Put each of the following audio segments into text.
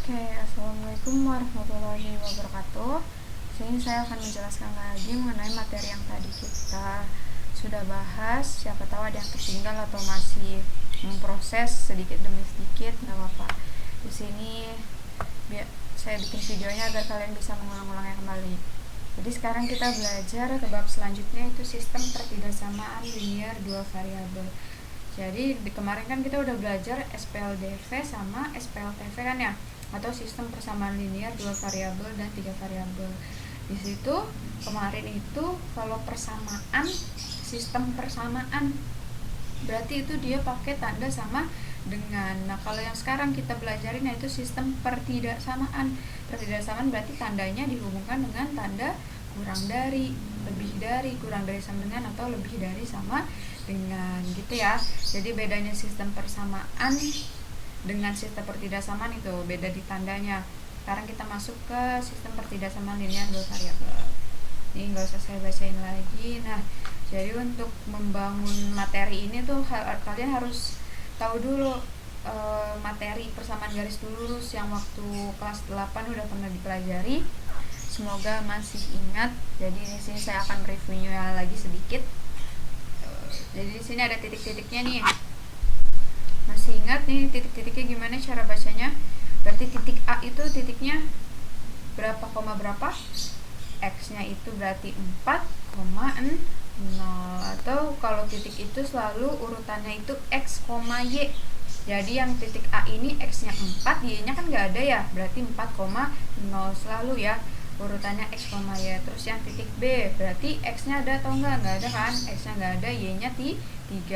Oke, assalamualaikum warahmatullahi wabarakatuh. Sini saya akan menjelaskan lagi mengenai materi yang tadi kita sudah bahas. Siapa tahu ada yang tertinggal atau masih memproses sedikit demi sedikit, nggak apa-apa. Di sini saya bikin videonya agar kalian bisa mengulang-ulangnya kembali. Jadi sekarang kita belajar ke bab selanjutnya, itu sistem pertidaksamaan linear dua variabel. Jadi kemarin kan kita udah belajar SPLDV sama SPLTV kan ya, atau sistem persamaan linear dua variabel dan tiga variabel. Di situ kemarin itu kalau persamaan, sistem persamaan berarti itu dia pakai tanda sama dengan. Nah, kalau yang sekarang kita belajarin yaitu sistem pertidaksamaan. Pertidaksamaan berarti tandanya dihubungkan dengan tanda kurang dari, lebih dari, kurang dari sama dengan, atau lebih dari sama dengan, gitu ya. Jadi bedanya sistem persamaan dengan sistem pertidaksamaan itu beda di tandanya. Sekarang kita masuk ke sistem pertidaksamaan linear dua variabel. Ini nggak usah saya bacain lagi. Nah, jadi untuk membangun materi ini tuh kalian harus tahu dulu materi persamaan garis lurus yang waktu kelas 8 udah pernah dipelajari. Semoga masih ingat. Jadi di sini saya akan reviewnya lagi sedikit. Jadi di sini ada titik-titiknya nih. Masih ingat nih titik-titiknya gimana cara bacanya? Berarti titik A itu titiknya berapa koma berapa? X-nya itu berarti 4,0, atau kalau titik itu selalu urutannya itu X, Y. Jadi yang titik A ini X-nya 4, Y-nya kan nggak ada ya, berarti 4,0 selalu ya urutannya X, Y. Terus yang titik B berarti X-nya ada atau nggak ada kan? X-nya nggak ada, Y-nya 3,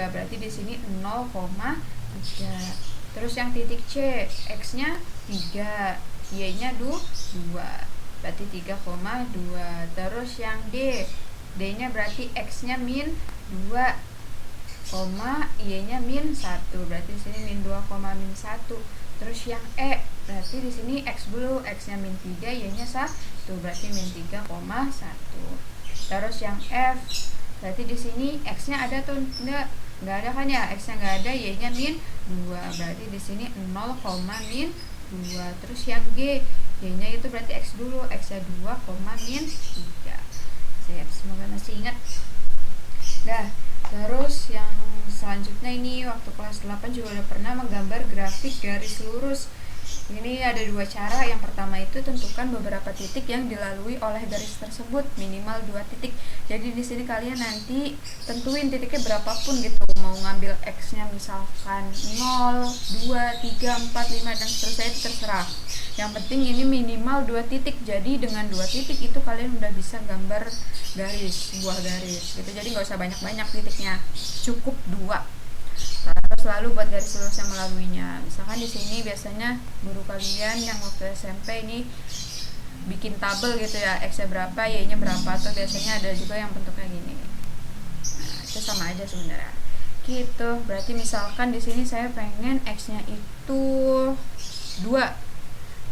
berarti di sini 0,3. Terus yang titik C X-nya 3, Y-nya 2, berarti 3,2. Terus yang D nya berarti X-nya min 2, Y-nya min 1, berarti di sini min 2, min 1. Terus yang E berarti di sini X dulu, X-nya min 3, Y-nya 1, berarti min 3,1. Terus yang F berarti di sini X-nya ada atau enggak? Enggak ada kan ya, X-nya enggak ada, Y-nya min 2, berarti di sini 0, min 2. Terus yang G, Y-nya itu berarti X dulu, X-nya 2, min 3. Semoga masih ingat. Dah, terus yang selanjutnya ini waktu kelas 8 juga udah pernah menggambar grafik garis lurus. Ini ada dua cara. Yang pertama itu tentukan beberapa titik yang dilalui oleh garis tersebut, minimal 2 titik. Jadi di sini kalian nanti tentuin titiknya berapapun gitu. Mau ngambil X-nya misalkan 0, 2, 3, 4, 5 dan seterusnya, itu terserah. Yang penting ini minimal 2 titik. Jadi dengan 2 titik itu kalian udah bisa gambar garis, sebuah garis gitu. Jadi nggak usah banyak-banyak titiknya, cukup 2. Terus lalu buat garis lurus yang melaluinya. Misalkan di sini biasanya guru kalian yang waktu SMP ini bikin tabel gitu ya, X-nya berapa, Y-nya berapa, atau biasanya ada juga yang bentuknya gini. Nah, itu sama aja sebenarnya. Gitu. Berarti misalkan di sini saya pengen X-nya itu 2.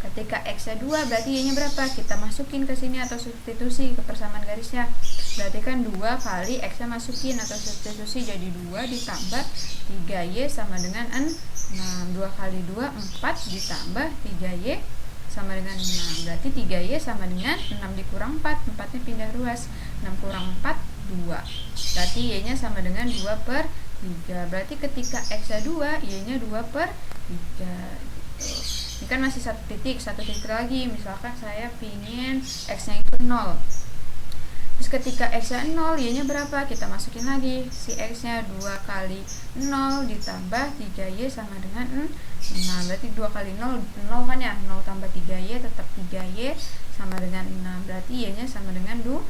Ketika X-nya 2 berarti Y-nya berapa? Kita masukin ke sini atau substitusi ke persamaan garisnya. Berarti kan 2 kali X-nya masukin atau substitusi, jadi 2 ditambah 3Y sama dengan 6. 2 kali 2 4 ditambah 3Y sama dengan 6. Berarti 3Y sama dengan 6 dikurang 4, 4-nya pindah ruas. 6 kurang 4 2. Berarti Y-nya sama dengan 2/3. Berarti ketika X-nya 2, Y-nya 2/3 gitu. Ini kan masih satu titik lagi. Misalkan saya pingin X-nya itu 0. Terus ketika X-nya 0, Y-nya berapa? Kita masukin lagi. Si X-nya 2 kali 0 ditambah 3Y sama dengan 6. Berarti 2 kali 0 kan ya? 0 tambah 3Y tetap 3Y sama dengan 6. Berarti Y-nya sama dengan 2.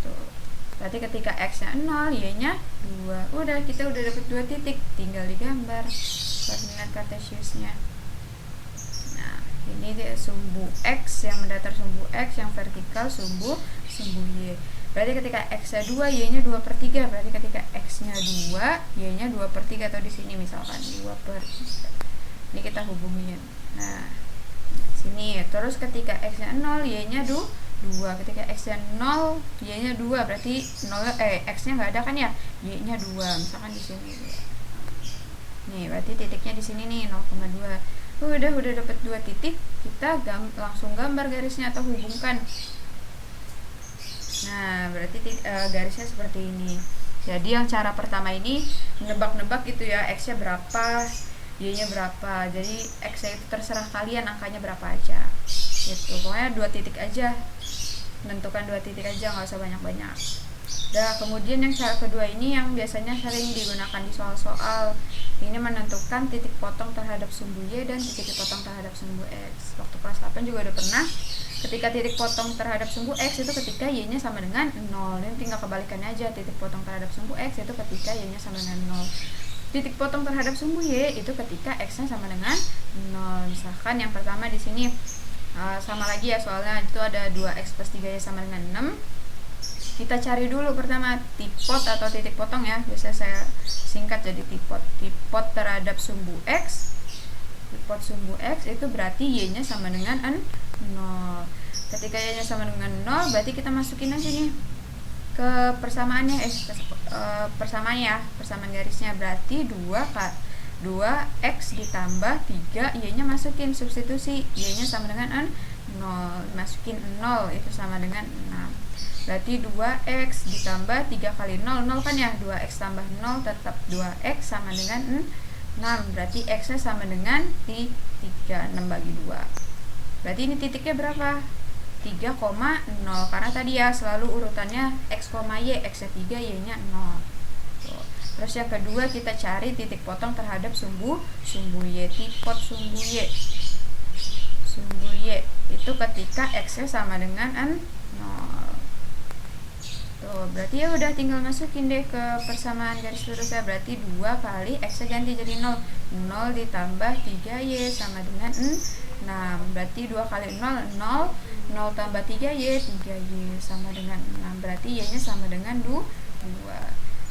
Tuh. Berarti ketika X-nya 0, Y-nya 2. Udah, kita udah dapat 2 titik. Tinggal digambar koordinat kartesiusnya. Ini dia sumbu X, yang mendatar sumbu X, yang vertikal sumbu Y. Berarti ketika X-nya 2, Y-nya 2/3. Berarti ketika X-nya 2, Y-nya 2/3, atau di sini misalkan 2/3. Ini kita hubungin. Nah, sini. Terus ketika X-nya 0, Y-nya 2. Ketika X-nya 0, Y-nya 2. Berarti X-nya nggak ada kan ya? Y-nya 2. Misalkan di sini. Nih, berarti titiknya di sini nih 0,2. Udah dapat 2 titik, kita langsung gambar garisnya atau hubungkan. Nah, berarti garisnya seperti ini. Jadi yang cara pertama ini nebak-nebak gitu ya, x-nya berapa, y-nya berapa. Jadi x-nya itu terserah kalian angkanya berapa aja. Gitu. Pokoknya 2 titik aja. Menentukan 2 titik aja, nggak usah banyak-banyak. Nah, kemudian yang cara kedua ini yang biasanya sering digunakan di soal-soal. Ini menentukan titik potong terhadap sumbu y dan titik potong terhadap sumbu x. Waktu kelas 8 juga udah pernah. Ketika titik potong terhadap sumbu x itu ketika y-nya sama dengan 0. Ini tinggal kebalikannya aja. Titik potong terhadap sumbu x itu ketika y-nya sama dengan 0. Titik potong terhadap sumbu y itu ketika x-nya sama dengan 0. Misalkan yang pertama di sini sama lagi ya, soalnya itu ada 2x plus 3y sama dengan 6. Kita cari dulu pertama tipot atau titik potong ya, biasa saya singkat jadi tipot. Tipot terhadap sumbu x, tipot sumbu x itu berarti y-nya sama dengan 0. Ketika y-nya sama dengan 0, berarti kita masukin aja nih ke persamaannya, persamaan ya, persamaan garisnya. Berarti 2x ditambah 3, y-nya masukin, substitusi, y-nya sama dengan 0, masukin 0 itu sama dengan 6. Berarti 2x ditambah 3 kali 0, 0 kan ya, 2x tambah 0 tetap 2x sama dengan 6. Berarti x-nya sama dengan 3, 6 bagi 2. Berarti ini titiknya berapa? 3,0, karena tadi ya selalu urutannya x, y, x-nya 3, y-nya 0. Terus yang kedua kita cari titik potong terhadap sumbu y. Tipot sumbu y. Sumbu y itu ketika x-nya sama dengan 0. Tuh, berarti ya udah tinggal masukin deh ke persamaan garis lurusnya. Berarti 2 kali x-nya ganti jadi 0. 0 ditambah 3y sama dengan 6. Berarti 2 kali 0, 0. 0 tambah 3y, 3y sama dengan 6. Berarti y-nya sama dengan 2.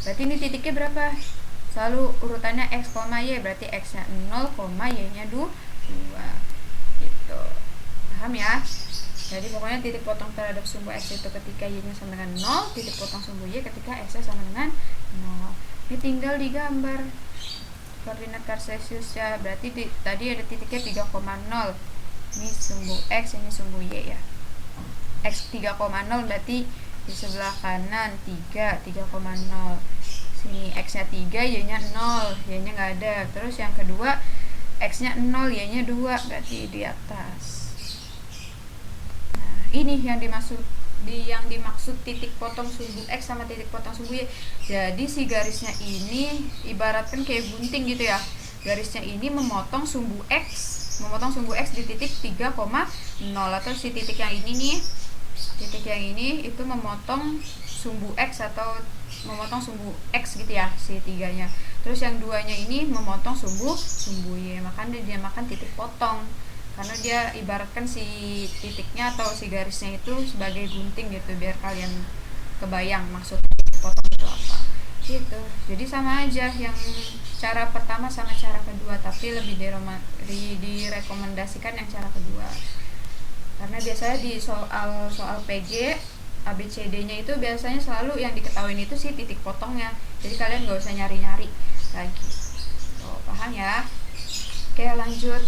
Berarti ini titiknya berapa? Selalu urutannya x, y. Berarti x-nya 0, y-nya 2. Gitu. Paham ya? Jadi pokoknya titik potong terhadap sumbu x itu ketika y-nya sama dengan 0, titik potong sumbu y ketika x-nya sama dengan 0. Ini tinggal digambar koordinat kartesius ya. Berarti tadi ada titiknya 3,0. Ini sumbu x, ini sumbu y ya. X 3,0 berarti di sebelah kanan 3, 3,0. Sini x-nya 3, y-nya 0, y-nya nggak ada. Terus yang kedua x-nya 0, y-nya 2, berarti di atas. Ini yang dimaksud titik potong sumbu x sama titik potong sumbu y. Jadi si garisnya ini ibaratkan kayak gunting gitu ya. Garisnya ini memotong sumbu x di titik 3,0, atau si titik yang ini nih, titik yang ini itu memotong sumbu x atau memotong sumbu x gitu ya, si 3-nya. Terus yang 2-nya ini memotong sumbu y. Makanya dia makan titik potong. Karena dia ibaratkan si titiknya atau si garisnya itu sebagai gunting gitu, biar kalian kebayang maksud potong itu apa gitu. Jadi sama aja yang cara pertama sama cara kedua, tapi lebih direkomendasikan yang cara kedua. Karena biasanya di soal PG ABCD-nya itu biasanya selalu yang diketahui itu si titik potongnya. Jadi kalian gak usah nyari-nyari lagi. Paham ya? Oke, lanjut.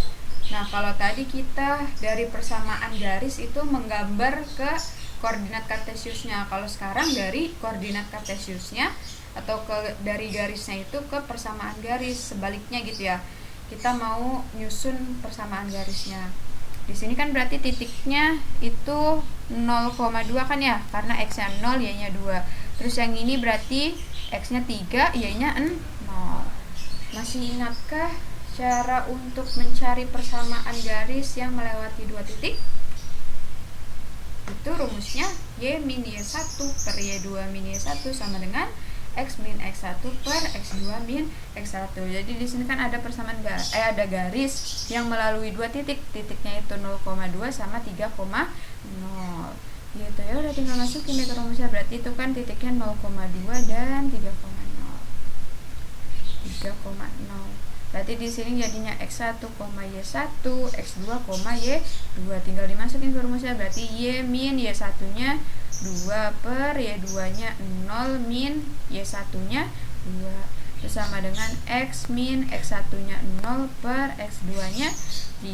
Nah, kalau tadi kita dari persamaan garis itu menggambar ke koordinat kartesiusnya. Kalau sekarang dari koordinat kartesiusnya atau dari garisnya itu ke persamaan garis, sebaliknya gitu ya. Kita mau nyusun persamaan garisnya. Di sini kan berarti titiknya itu 0,2 kan ya, karena x-nya 0, y-nya 2. Terus yang ini berarti x-nya 3, y-nya 0. Masih ingatkah cara untuk mencari persamaan garis yang melewati 2 titik? Itu rumusnya y min y1 per y2 min y1 sama dengan x min x1 per x2 min x1. Jadi di sini kan ada persamaan ada garis yang melalui 2 titik. Titiknya itu 0,2 sama 3,0. Gitu ya, udah tinggal masukin deh ke rumusnya. Berarti itu kan titiknya 0,2 dan 3,0. Berarti di sini jadinya x1, y1, x2, y2. Tinggal dimasukin ke rumusnya. Berarti y min y1-nya 2 per y2-nya 0 min y1-nya 2. itu sama dengan X min X1 nya 0 per X2 nya 3.